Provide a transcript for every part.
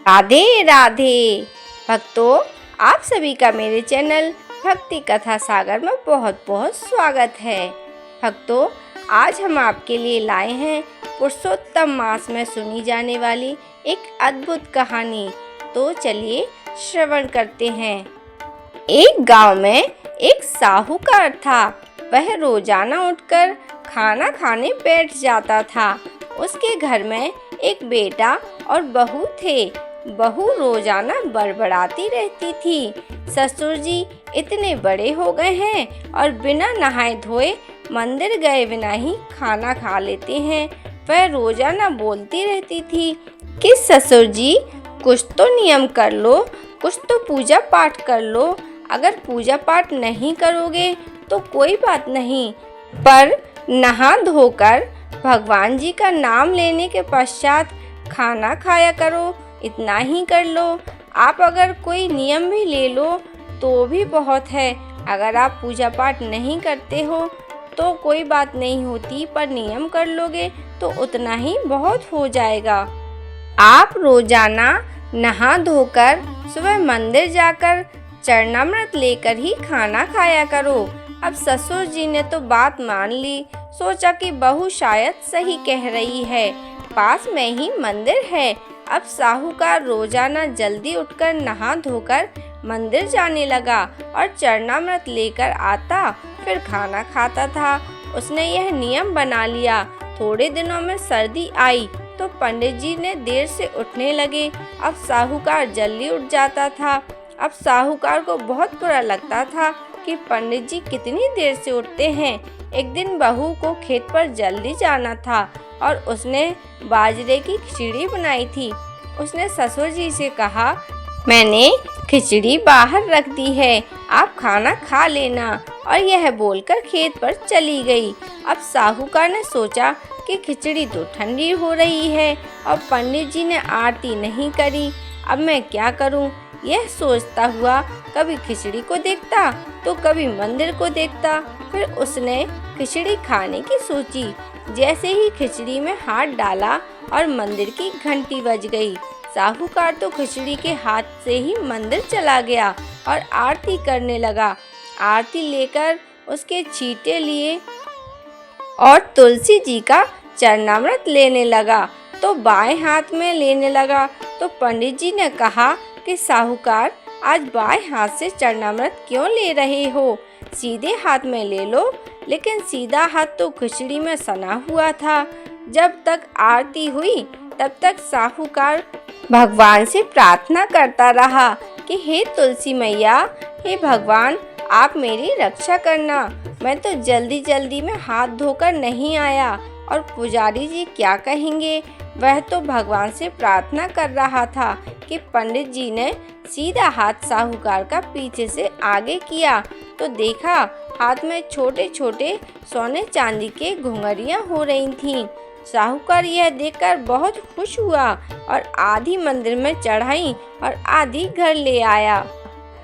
राधे राधे भक्तों, आप सभी का मेरे चैनल भक्ति कथा सागर में बहुत बहुत स्वागत है। भक्तों, आज हम आपके लिए लाए हैं पुरुषोत्तम मास में सुनी जाने वाली एक अद्भुत कहानी। तो चलिए श्रवण करते हैं। एक गांव में एक साहूकार था। वह रोजाना उठकर खाना खाने बैठ जाता था। उसके घर में एक बेटा और बहू थे। बहू रोजाना बड़बड़ाती रहती थी, ससुर जी इतने बड़े हो गए हैं और बिना नहाए धोए मंदिर गए बिना ही खाना खा लेते हैं। वह रोजाना बोलती रहती थी कि ससुर जी कुछ तो नियम कर लो, कुछ तो पूजा पाठ कर लो। अगर पूजा पाठ नहीं करोगे तो कोई बात नहीं, पर नहा धोकर भगवान जी का नाम लेने के पश्चात खाना खाया करो। इतना ही कर लो। आप अगर कोई नियम भी ले लो तो भी बहुत है। अगर आप पूजा पाठ नहीं करते हो तो कोई बात नहीं होती, पर नियम कर लोगे तो उतना ही बहुत हो जाएगा। आप रोजाना नहा धोकर सुबह मंदिर जाकर चरणामृत लेकर ही खाना खाया करो। अब ससुर जी ने तो बात मान ली। सोचा कि बहू शायद सही कह रही है, पास में ही मंदिर है। अब साहूकार रोजाना जल्दी उठकर नहा धोकर मंदिर जाने लगा और चरणामृत लेकर आता, फिर खाना खाता था। उसने यह नियम बना लिया। थोड़े दिनों में सर्दी आई तो पंडित जी ने देर से उठने लगे। अब साहूकार जल्दी उठ जाता था। अब साहूकार को बहुत बुरा लगता था कि पंडित जी कितनी देर से उठते हैं। एक दिन बहू को खेत पर जल्दी जाना था और उसने बाजरे की खिचड़ी बनाई थी। उसने ससुर जी से कहा, मैंने खिचड़ी बाहर रख दी है, आप खाना खा लेना। और यह बोलकर खेत पर चली गई। अब साहूकार ने सोचा कि खिचड़ी तो ठंडी हो रही है और पंडित जी ने आरती नहीं करी। अब मैं क्या करूं? यह सोचता हुआ कभी खिचड़ी को देखता तो कभी मंदिर को देखता। फिर उसने खिचड़ी खाने की सोची। जैसे ही खिचड़ी में हाथ डाला और मंदिर की घंटी बज गई। साहूकार तो खिचड़ी के हाथ से ही मंदिर चला गया और आरती करने लगा। आरती लेकर उसके छींटे लिए और तुलसी जी का चरणामृत लेने लगा तो बाएं हाथ में लेने लगा। तो पंडित जी ने कहा कि साहूकार, आज बाएं हाथ से चरणामृत क्यों ले रहे हो? सीधे हाथ में ले लो। लेकिन सीधा हाथ तो खिचड़ी में सना हुआ था। जब तक आरती हुई तब तक साहूकार भगवान से प्रार्थना करता रहा कि हे तुलसी मैया, हे भगवान, आप मेरी रक्षा करना। मैं तो जल्दी जल्दी में हाथ धोकर नहीं आया और पुजारी जी क्या कहेंगे। वह तो भगवान से प्रार्थना कर रहा था कि पंडित जी ने सीधा हाथ साहूकार का पीछे से आगे किया तो देखा हाथ में छोटे छोटे सोने चांदी के घुंघरियां हो रही थीं। साहूकार यह देखकर बहुत खुश हुआ और आधी मंदिर में चढ़ाई और आधी घर ले आया।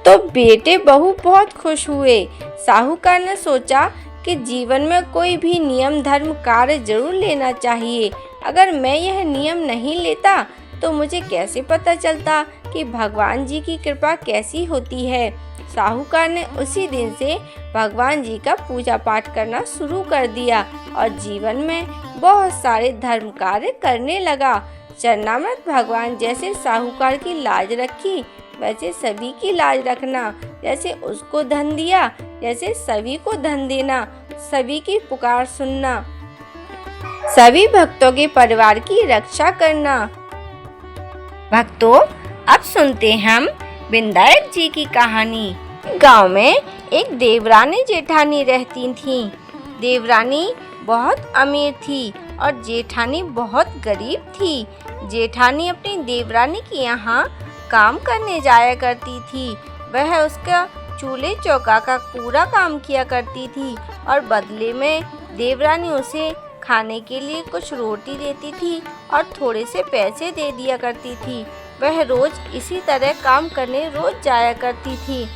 तो बेटे बहू बहुत खुश हुए। साहूकार ने सोचा कि जीवन में कोई भी नियम धर्म कार्य जरूर लेना चाहिए। अगर मैं यह नियम नहीं लेता तो मुझे कैसे पता चलता कि भगवान जी की कृपा कैसी होती है। साहूकार ने उसी दिन से भगवान जी का पूजा पाठ करना शुरू कर दिया और जीवन में बहुत सारे धर्म कार्य करने लगा। चरणामृत भगवान जैसे साहूकार की लाज रखी, वैसे सभी की लाज रखना। जैसे उसको धन दिया, जैसे सभी को धन देना। सभी की पुकार सुनना, सभी भक्तों के परिवार की रक्षा करना। भक्तों, अब सुनते हैं हम विनायक जी की कहानी। गांव में एक देवरानी जेठानी रहती थीं। देवरानी बहुत अमीर थी और जेठानी बहुत गरीब थी। जेठानी अपनी देवरानी के यहाँ काम करने जाया करती थी। वह उसका चूल्हे चौका का पूरा काम किया करती थी और बदले में देवरानी उसे खाने के लिए कुछ रोटी देती थी और थोड़े से पैसे दे दिया करती थी। वह रोज इसी तरह काम करने रोज जाया करती थी।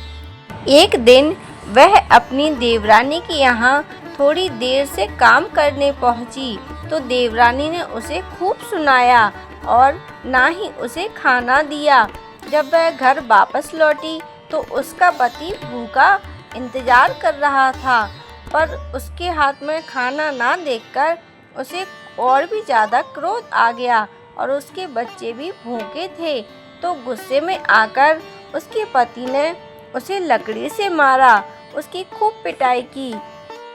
एक दिन वह अपनी देवरानी के यहाँ थोड़ी देर से काम करने पहुँची तो देवरानी ने उसे खूब सुनाया और ना ही उसे खाना दिया। जब वह घर वापस लौटी तो उसका पति भूखा इंतजार कर रहा था, पर उसके हाथ में खाना ना देखकर उसे और भी ज़्यादा क्रोध आ गया और उसके बच्चे भी भूखे थे। तो गुस्से में आकर उसके पति ने उसे लकड़ी से मारा, उसकी खूब पिटाई की।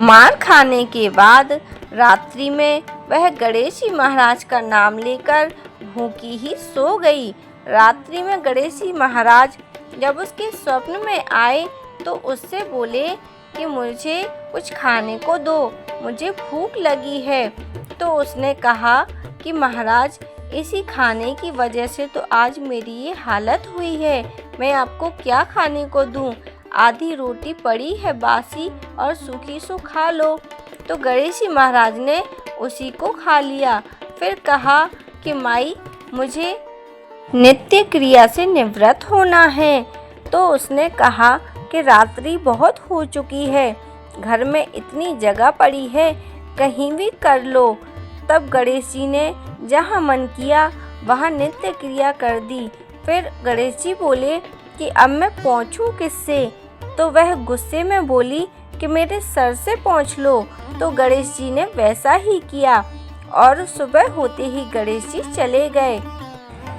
मार खाने के बाद रात्रि में वह गणेश जी महाराज का नाम लेकर भूखी ही सो गई। रात्रि में गणेश जी महाराज जब उसके स्वप्न में आए तो उससे बोले कि मुझे कुछ खाने को दो, मुझे भूख लगी है। तो उसने कहा कि महाराज, इसी खाने की वजह से तो आज मेरी ये हालत हुई है, मैं आपको क्या खाने को दूं? आधी रोटी पड़ी है बासी और सूखी सो खा लो। तो गणेश जी महाराज ने उसी को खा लिया। फिर कहा कि माई, मुझे नित्य क्रिया से निवृत्त होना है। तो उसने कहा कि रात्रि बहुत हो चुकी है, घर में इतनी जगह पड़ी है, कहीं भी कर लो। तब गणेश जी ने जहाँ मन किया वहाँ नित्य क्रिया कर दी। फिर गणेश जी बोले कि अब मैं पहुँचूँ किससे? तो वह गुस्से में बोली कि मेरे सर से पहुँच लो। तो गणेश जी ने वैसा ही किया और सुबह होते ही गणेश जी चले गए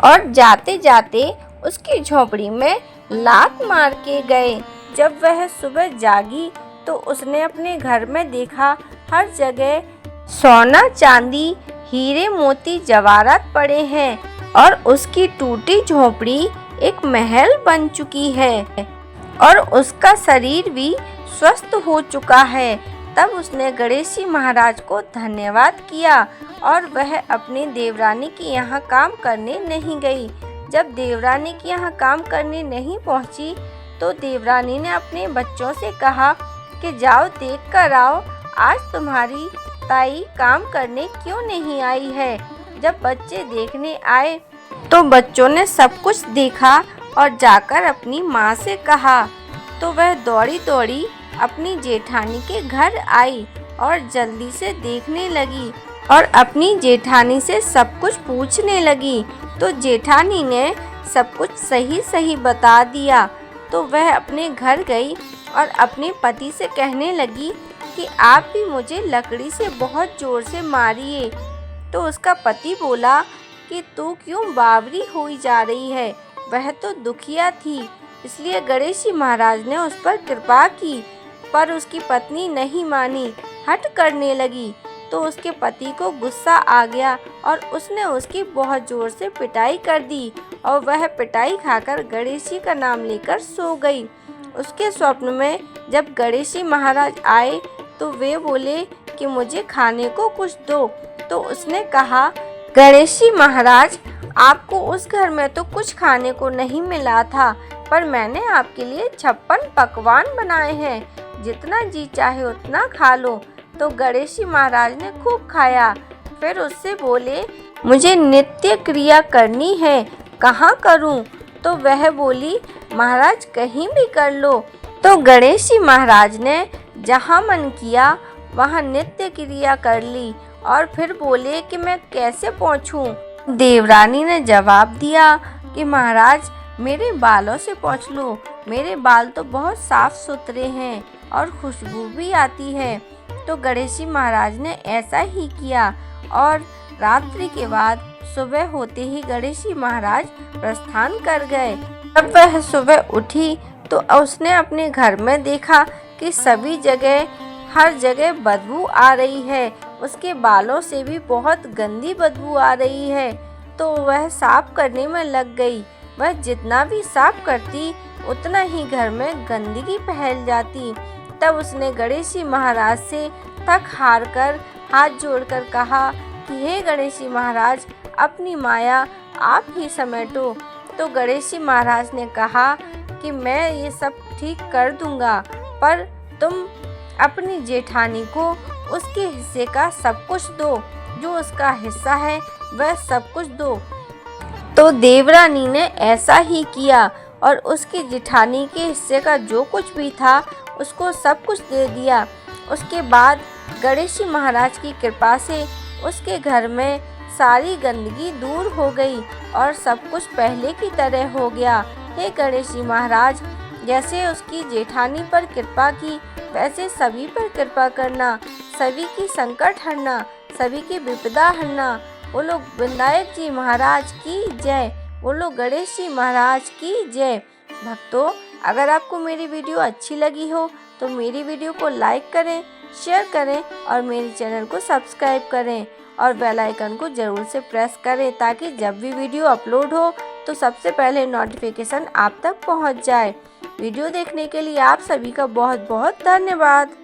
और जाते जाते उसकी झोपड़ी में लात मार के गए। जब वह सुबह जागी तो उसने अपने घर में देखा हर जगह सोना चांदी हीरे मोती जवाहरात पड़े हैं और उसकी टूटी झोपड़ी एक महल बन चुकी है और उसका शरीर भी स्वस्थ हो चुका है। तब उसने गणेश जी महाराज को धन्यवाद किया और वह अपनी देवरानी के यहाँ काम करने नहीं गई। जब देवरानी के यहाँ काम करने नहीं पहुँची तो देवरानी ने अपने बच्चों से कहा कि जाओ देख कर आओ, आज तुम्हारी ताई काम करने क्यों नहीं आई है। जब बच्चे देखने आए तो बच्चों ने सब कुछ देखा और जाकर अपनी माँ से कहा। तो वह दौड़ी दौड़ी अपनी जेठानी के घर आई और जल्दी से देखने लगी और अपनी जेठानी से सब कुछ पूछने लगी। तो जेठानी ने सब कुछ सही सही बता दिया। तो वह अपने घर गई और अपने पति से कहने लगी कि आप भी मुझे लकड़ी से बहुत जोर से मारिए। तो उसका पति बोला कि तू क्यों बावरी हुई जा रही है, वह तो दुखिया थी, इसलिए गणेश जी महाराज ने उस पर कृपा की। पर उसकी पत्नी नहीं मानी, हठ करने लगी। तो उसके पति को गुस्सा आ गया और उसने उसकी बहुत जोर से पिटाई कर दी और वह पिटाई खाकर गणेश जी का नाम लेकर सो गई। उसके स्वप्न में जब गणेश जी महाराज आए तो वे बोले कि मुझे खाने को कुछ दो। तो उसने कहा, गणेश जी महाराज, आपको उस घर में तो कुछ खाने को नहीं मिला था, पर मैंने आपके लिए 56 पकवान बनाए हैं, जितना जी चाहे उतना खा लो। तो गणेश जी महाराज ने खूब खाया। फिर उससे बोले, मुझे नित्य क्रिया करनी है, कहाँ करूँ? तो वह बोली, महाराज कहीं भी कर लो। तो गणेश जी महाराज ने जहाँ मन किया वहाँ नित्य क्रिया कर ली और फिर बोले कि मैं कैसे पहुँचूँ? देवरानी ने जवाब दिया कि महाराज मेरे बालों से पहुँच लो, मेरे बाल तो बहुत साफ सुथरे हैं और खुशबू भी आती है। तो गणेश जी महाराज ने ऐसा ही किया और रात्रि के बाद सुबह होते ही गणेश जी महाराज प्रस्थान कर गए। जब वह सुबह उठी तो उसने अपने घर में देखा कि सभी जगह हर जगह बदबू आ रही है, उसके बालों से भी बहुत गंदी बदबू आ रही है। तो वह साफ करने में लग गई। वह जितना भी साफ करती उतना ही घर में गंदगी फैल जाती। तब उसने गणेश जी महाराज से थक हार कर हाथ जोड़कर कहा कि हे गणेश जी महाराज, अपनी माया आप ही समेटो। तो गणेश जी महाराज ने कहा कि मैं ये सब ठीक कर दूंगा, पर तुम अपनी जेठानी को उसके हिस्से का सब कुछ दो, जो उसका हिस्सा है वह सब कुछ दो। तो देवरानी ने ऐसा ही किया और उसकी जेठानी के हिस्से का जो कुछ भी था उसको सब कुछ दे दिया। उसके बाद गणेश जी महाराज की कृपा से उसके घर में सारी गंदगी दूर हो गई और सब कुछ पहले की तरह हो गया। हे गणेश जी महाराज, जैसे उसकी जेठानी पर कृपा की वैसे सभी पर कृपा करना, सभी की संकट हरना, सभी की विपदा हरना। बोलो विनायक जी महाराज की जय, बोलो गणेश जी महाराज की जय। भक्तों, अगर आपको मेरी वीडियो अच्छी लगी हो तो मेरी वीडियो को लाइक करें, शेयर करें और मेरे चैनल को सब्सक्राइब करें और बेल आइकन को ज़रूर से प्रेस करें ताकि जब भी वीडियो अपलोड हो तो सबसे पहले नोटिफिकेशन आप तक पहुंच जाए। वीडियो देखने के लिए आप सभी का बहुत बहुत धन्यवाद।